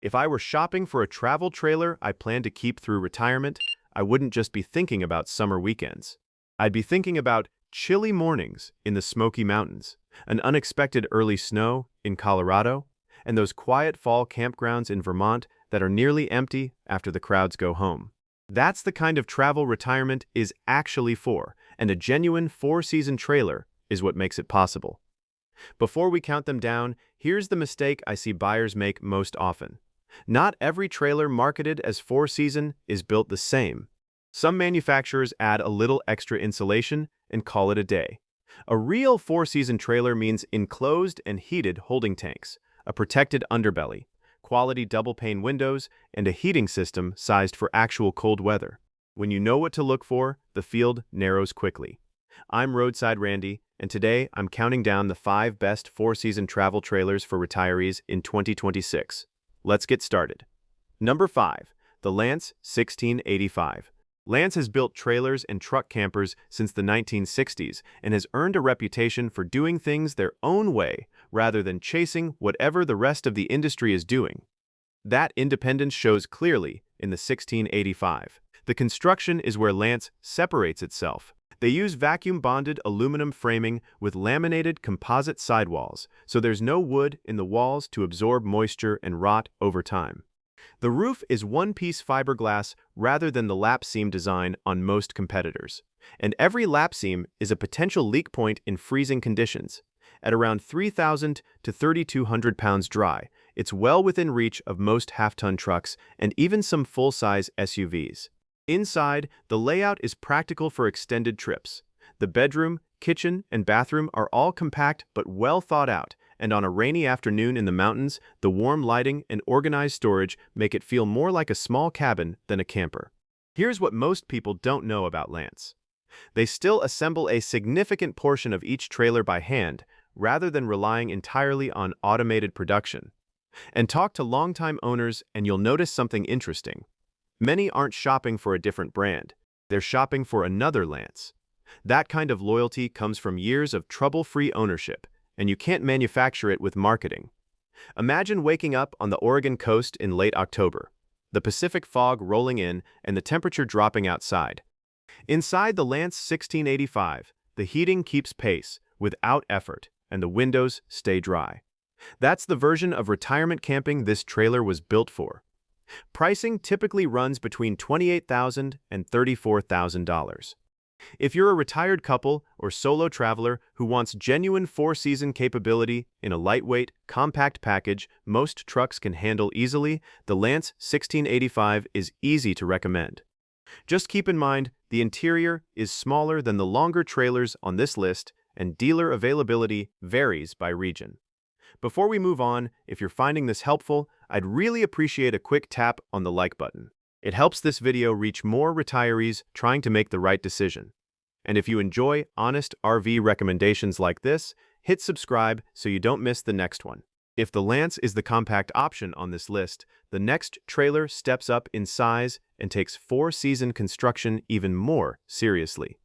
If I were shopping for a travel trailer I plan to keep through retirement, I wouldn't just be thinking about summer weekends. I'd be thinking about chilly mornings in the Smoky Mountains, an unexpected early snow in Colorado, and those quiet fall campgrounds in Vermont that are nearly empty after the crowds go home. That's the kind of travel retirement is actually for, and a genuine four-season trailer is what makes it possible. Before we count them down, here's the mistake I see buyers make most often. Not every trailer marketed as four-season is built the same. Some manufacturers add a little extra insulation and call it a day. A real four-season trailer means enclosed and heated holding tanks, a protected underbelly, quality double-pane windows, and a heating system sized for actual cold weather. When you know what to look for, the field narrows quickly. I'm Roadside Randy, and today I'm counting down the 5 best four-season travel trailers for retirees in 2026. Let's get started. Number 5. The Lance 1685. Lance has built trailers and truck campers since the 1960s and has earned a reputation for doing things their own way rather than chasing whatever the rest of the industry is doing. That independence shows clearly in the 1685. The construction is where Lance separates itself. They use vacuum-bonded aluminum framing with laminated composite sidewalls, so there's no wood in the walls to absorb moisture and rot over time. The roof is one-piece fiberglass rather than the lap seam design on most competitors. And every lap seam is a potential leak point in freezing conditions. At around 3,000 to 3,200 pounds dry, it's well within reach of most half-ton trucks and even some full-size SUVs. Inside, the layout is practical for extended trips. The bedroom, kitchen, and bathroom are all compact but well thought out, and on a rainy afternoon in the mountains, the warm lighting and organized storage make it feel more like a small cabin than a camper. Here's what most people don't know about Lance. They still assemble a significant portion of each trailer by hand, rather than relying entirely on automated production. And talk to longtime owners and you'll notice something interesting. Many aren't shopping for a different brand. They're shopping for another Lance. That kind of loyalty comes from years of trouble-free ownership, and you can't manufacture it with marketing. Imagine waking up on the Oregon coast in late October, the Pacific fog rolling in and the temperature dropping outside. Inside the Lance 1685, the heating keeps pace without effort, and the windows stay dry. That's the version of retirement camping this trailer was built for. Pricing typically runs between $28,000 and $34,000. If you're a retired couple or solo traveler who wants genuine four-season capability in a lightweight, compact package most trucks can handle easily, the Lance 1685 is easy to recommend. Just keep in mind, the interior is smaller than the longer trailers on this list, and dealer availability varies by region. Before we move on, if you're finding this helpful, I'd really appreciate a quick tap on the like button. It helps this video reach more retirees trying to make the right decision. And if you enjoy honest RV recommendations like this, hit subscribe so you don't miss the next one. If the Lance is the compact option on this list, the next trailer steps up in size and takes four-season construction even more seriously.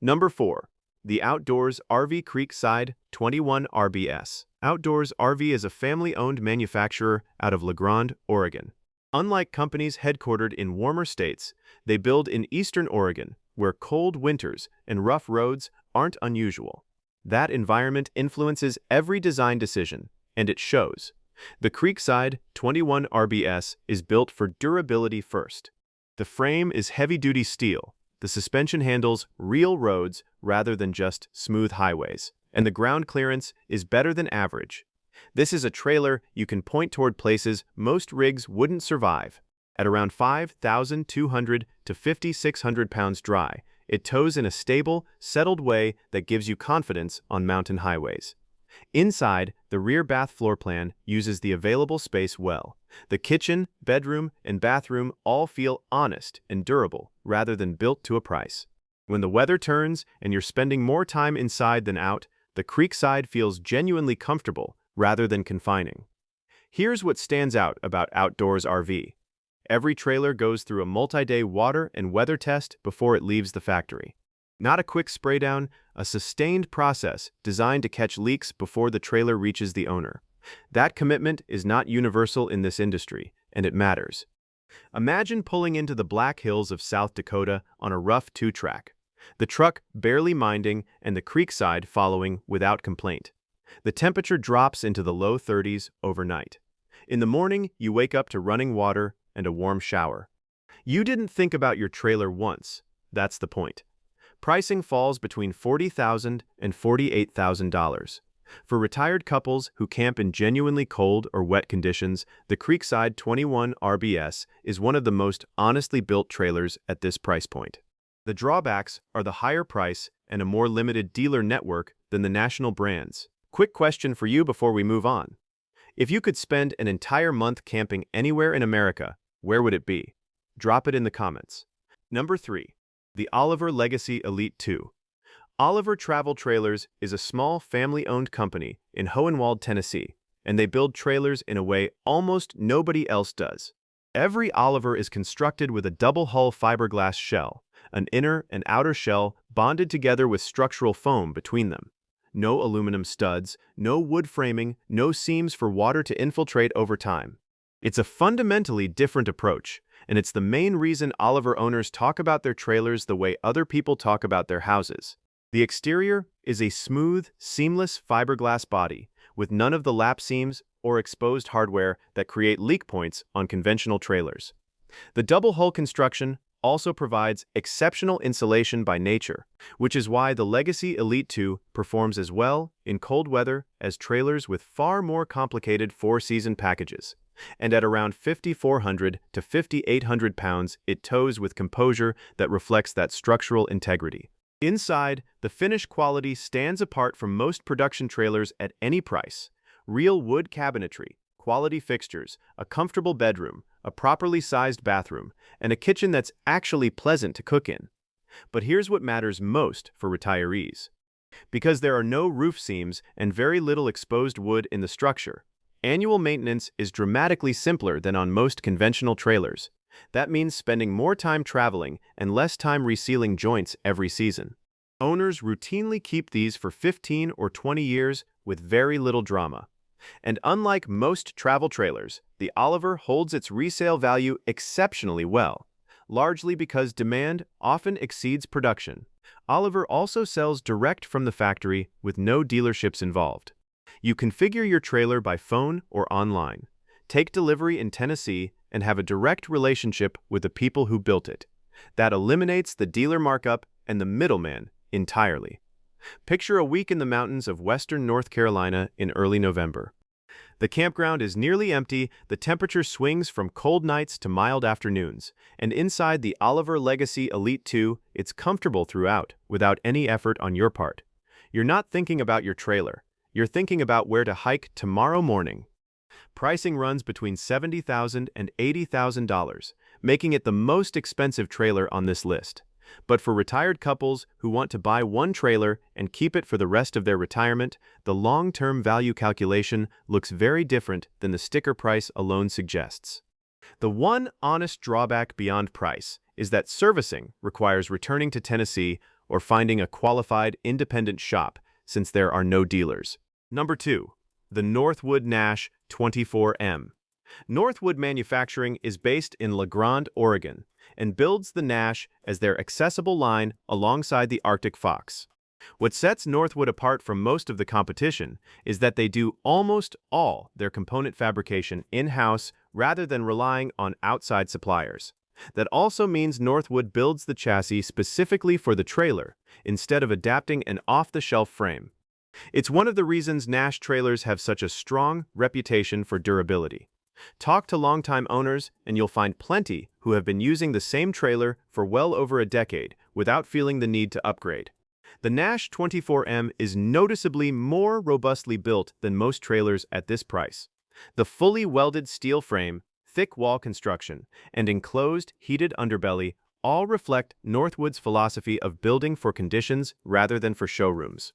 Number 4. The Outdoors RV Creekside 21 RBS. Outdoors RV is a family-owned manufacturer out of La Grande, Oregon. Unlike companies headquartered in warmer states, they build in eastern Oregon, where cold winters and rough roads aren't unusual. That environment influences every design decision, and it shows. The Creekside 21 RBS is built for durability first. The frame is heavy-duty steel. The suspension handles real roads rather than just smooth highways, and the ground clearance is better than average. This is a trailer you can point toward places most rigs wouldn't survive. At around 5,200 to 5,600 pounds dry, it tows in a stable, settled way that gives you confidence on mountain highways. Inside, the rear bath floor plan uses the available space well. The kitchen, bedroom, and bathroom all feel honest and durable rather than built to a price. When the weather turns and you're spending more time inside than out, the Creekside feels genuinely comfortable rather than confining. Here's what stands out about Outdoors RV. Every trailer goes through a multi-day water and weather test before it leaves the factory. Not a quick spray down, a sustained process designed to catch leaks before the trailer reaches the owner. That commitment is not universal in this industry, and it matters. Imagine pulling into the Black Hills of South Dakota on a rough two-track, the truck barely minding and the creekside following without complaint. The temperature drops into the low 30s overnight. In the morning, you wake up to running water and a warm shower. You didn't think about your trailer once. That's the point. Pricing falls between $40,000 and $48,000. For retired couples who camp in genuinely cold or wet conditions, the Creekside 21 RBS is one of the most honestly built trailers at this price point. The drawbacks are the higher price and a more limited dealer network than the national brands. Quick question for you before we move on. If you could spend an entire month camping anywhere in America, where would it be? Drop it in the comments. Number 3. The Oliver Legacy Elite 2. Oliver Travel Trailers is a small family-owned company in Hohenwald, Tennessee, and they build trailers in a way almost nobody else does. Every Oliver is constructed with a double-hull fiberglass shell, an inner and outer shell bonded together with structural foam between them. No aluminum studs, no wood framing, no seams for water to infiltrate over time. It's a fundamentally different approach, and it's the main reason Oliver owners talk about their trailers the way other people talk about their houses. The exterior is a smooth, seamless fiberglass body, with none of the lap seams or exposed hardware that create leak points on conventional trailers. The double-hull construction also provides exceptional insulation by nature, which is why the Legacy Elite 2 performs as well in cold weather as trailers with far more complicated four-season packages. And at around 5,400 to 5,800 pounds, it tows with composure that reflects that structural integrity. Inside, the finish quality stands apart from most production trailers at any price. Real wood cabinetry, quality fixtures, a comfortable bedroom, a properly sized bathroom, and a kitchen that's actually pleasant to cook in. But here's what matters most for retirees. Because there are no roof seams and very little exposed wood in the structure, annual maintenance is dramatically simpler than on most conventional trailers. That means spending more time traveling and less time resealing joints every season. Owners routinely keep these for 15 or 20 years with very little drama. And unlike most travel trailers, the Oliver holds its resale value exceptionally well, largely because demand often exceeds production. Oliver also sells direct from the factory with no dealerships involved. You configure your trailer by phone or online, take delivery in Tennessee, and have a direct relationship with the people who built it. That eliminates the dealer markup and the middleman entirely. Picture a week in the mountains of western North Carolina in early November. The campground is nearly empty, the temperature swings from cold nights to mild afternoons, and inside the Oliver Legacy Elite 2, it's comfortable throughout, without any effort on your part. You're not thinking about your trailer. You're thinking about where to hike tomorrow morning. Pricing runs between $70,000 and $80,000, making it the most expensive trailer on this list. But for retired couples who want to buy one trailer and keep it for the rest of their retirement, the long-term value calculation looks very different than the sticker price alone suggests. The one honest drawback beyond price is that servicing requires returning to Tennessee or finding a qualified independent shop since there are no dealers. Number 2. The Northwood Nash 24M. Northwood Manufacturing is based in La Grande, Oregon, and builds the Nash as their accessible line alongside the Arctic Fox. What sets Northwood apart from most of the competition is that they do almost all their component fabrication in-house rather than relying on outside suppliers. That also means Northwood builds the chassis specifically for the trailer instead of adapting an off-the-shelf frame. It's one of the reasons Nash trailers have such a strong reputation for durability. Talk to longtime owners and you'll find plenty who have been using the same trailer for well over a decade without feeling the need to upgrade. The Nash 24M is noticeably more robustly built than most trailers at this price. The fully welded steel frame, thick wall construction, and enclosed heated underbelly all reflect Northwood's philosophy of building for conditions rather than for showrooms.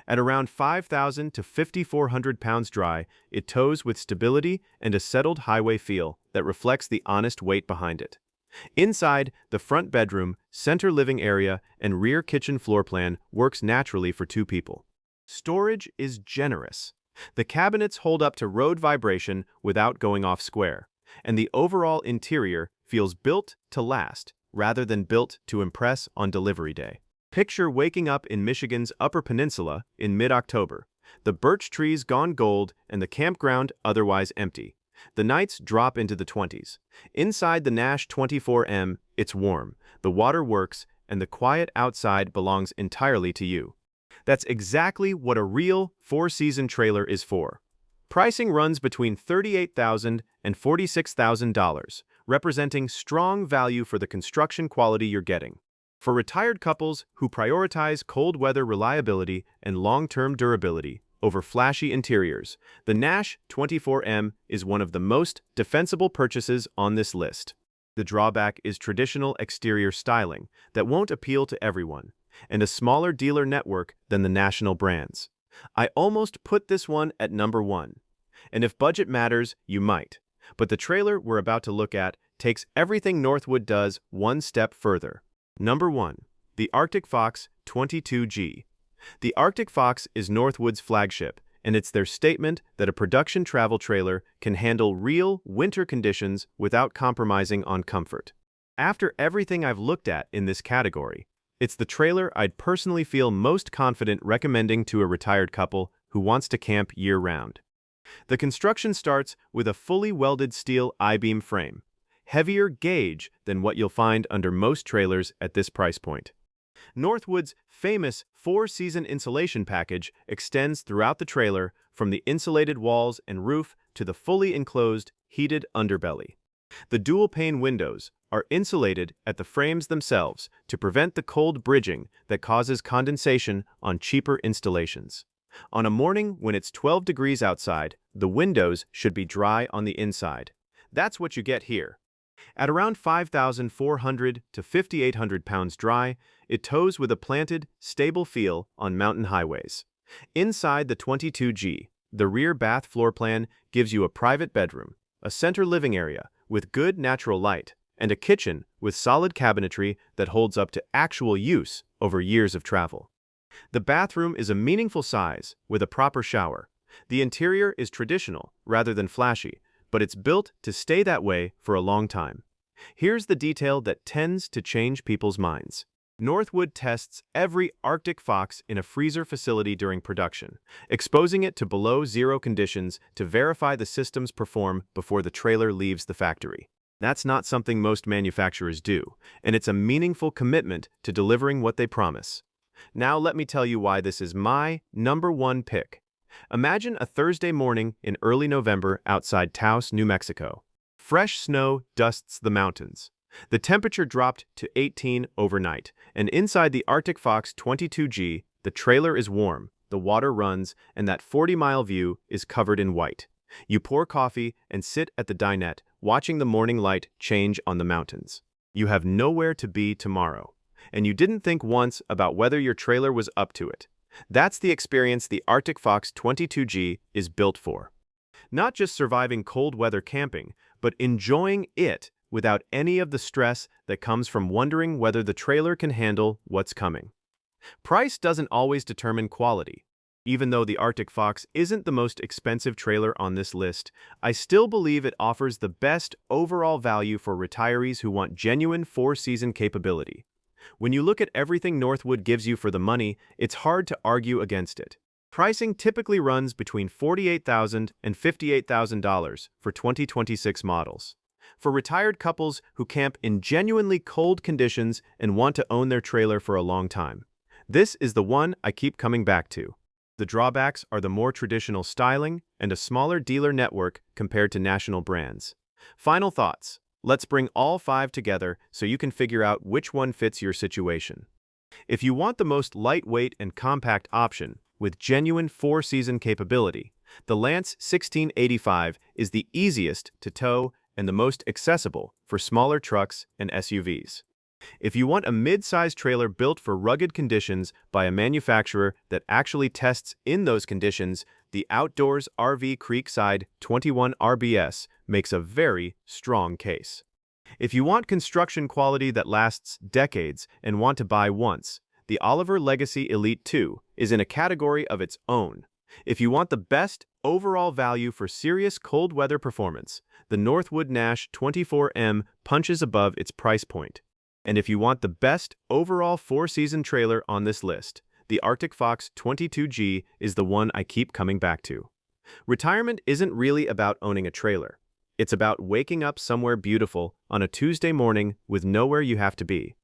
At around 5,000 to 5,400 pounds dry, it tows with stability and a settled highway feel that reflects the honest weight behind it. Inside, the front bedroom, center living area, and rear kitchen floor plan works naturally for two people. Storage is generous. The cabinets hold up to road vibration without going off square, and the overall interior feels built to last rather than built to impress on delivery day. Picture waking up in Michigan's Upper Peninsula in mid-October, the birch trees gone gold and the campground otherwise empty. The nights drop into the 20s. Inside the Nash 24M, it's warm, the water works, and the quiet outside belongs entirely to you. That's exactly what a real four-season trailer is for. Pricing runs between $38,000 and $46,000, representing strong value for the construction quality you're getting. For retired couples who prioritize cold weather reliability and long-term durability over flashy interiors, the Nash 24M is one of the most defensible purchases on this list. The drawback is traditional exterior styling that won't appeal to everyone, and a smaller dealer network than the national brands. I almost put this one at number 1. And if budget matters, you might. But the trailer we're about to look at takes everything Northwood does one step further. Number 1. The Arctic Fox 22G. The Arctic Fox is Northwood's flagship, and it's their statement that a production travel trailer can handle real winter conditions without compromising on comfort. After everything I've looked at in this category, it's the trailer I'd personally feel most confident recommending to a retired couple who wants to camp year-round. The construction starts with a fully welded steel I-beam frame, heavier gauge than what you'll find under most trailers at this price point. Northwood's famous four-season insulation package extends throughout the trailer from the insulated walls and roof to the fully enclosed, heated underbelly. The dual-pane windows are insulated at the frames themselves to prevent the cold bridging that causes condensation on cheaper installations. On a morning when it's 12 degrees outside, the windows should be dry on the inside. That's what you get here. At around 5,400 to 5,800 pounds dry, it tows with a planted, stable feel on mountain highways. Inside the 22G, the rear bath floor plan gives you a private bedroom, a center living area with good natural light, and a kitchen with solid cabinetry that holds up to actual use over years of travel. The bathroom is a meaningful size with a proper shower. The interior is traditional rather than flashy, but it's built to stay that way for a long time. Here's the detail that tends to change people's minds. Northwood tests every Arctic Fox in a freezer facility during production, exposing it to below-zero conditions to verify the systems perform before the trailer leaves the factory. That's not something most manufacturers do, and it's a meaningful commitment to delivering what they promise. Now let me tell you why this is my number 1 pick. Imagine a Thursday morning in early November outside Taos, New Mexico. Fresh snow dusts the mountains. The temperature dropped to 18 overnight, and inside the Arctic Fox 22G, the trailer is warm, the water runs, and that 40-mile view is covered in white. You pour coffee and sit at the dinette, watching the morning light change on the mountains. You have nowhere to be tomorrow, and you didn't think once about whether your trailer was up to it. That's the experience the Arctic Fox 22G is built for. Not just surviving cold weather camping, but enjoying it without any of the stress that comes from wondering whether the trailer can handle what's coming. Price doesn't always determine quality. Even though the Arctic Fox isn't the most expensive trailer on this list, I still believe it offers the best overall value for retirees who want genuine four-season capability. When you look at everything Northwood gives you for the money, it's hard to argue against it. Pricing typically runs between $48,000 and $58,000 for 2026 models. For retired couples who camp in genuinely cold conditions and want to own their trailer for a long time, this is the one I keep coming back to. The drawbacks are the more traditional styling and a smaller dealer network compared to national brands. Final thoughts. Let's bring all 5 together so you can figure out which one fits your situation. If you want the most lightweight and compact option with genuine four-season capability, the Lance 1685 is the easiest to tow and the most accessible for smaller trucks and SUVs. If you want a mid-size trailer built for rugged conditions by a manufacturer that actually tests in those conditions, the Outdoors RV Creekside 21 RBS makes a very strong case. If you want construction quality that lasts decades and want to buy once, the Oliver Legacy Elite 2 is in a category of its own. If you want the best overall value for serious cold weather performance, the Northwood Nash 24M punches above its price point. And if you want the best overall four-season trailer on this list, the Arctic Fox 22G is the one I keep coming back to. Retirement isn't really about owning a trailer. It's about waking up somewhere beautiful on a Tuesday morning with nowhere you have to be.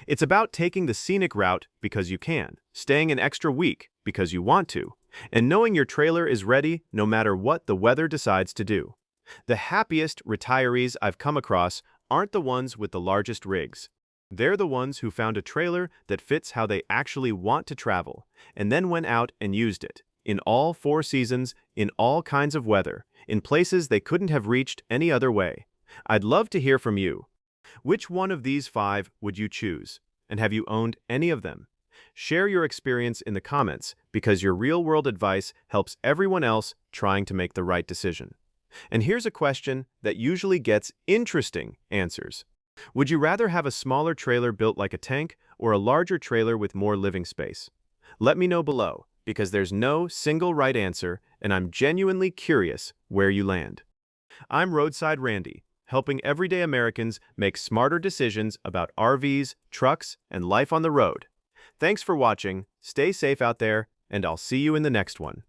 It's about taking the scenic route because you can, staying an extra week because you want to, and knowing your trailer is ready no matter what the weather decides to do. The happiest retirees I've come across aren't the ones with the largest rigs. They're the ones who found a trailer that fits how they actually want to travel, and then went out and used it, in all four seasons, in all kinds of weather, in places they couldn't have reached any other way. I'd love to hear from you. Which one of these 5 would you choose? And have you owned any of them? Share your experience in the comments because your real-world advice helps everyone else trying to make the right decision. And here's a question that usually gets interesting answers. Would you rather have a smaller trailer built like a tank or a larger trailer with more living space? Let me know below, because there's no single right answer, and I'm genuinely curious where you land. I'm Roadside Randy, helping everyday Americans make smarter decisions about RVs, trucks, and life on the road. Thanks for watching, stay safe out there, and I'll see you in the next one.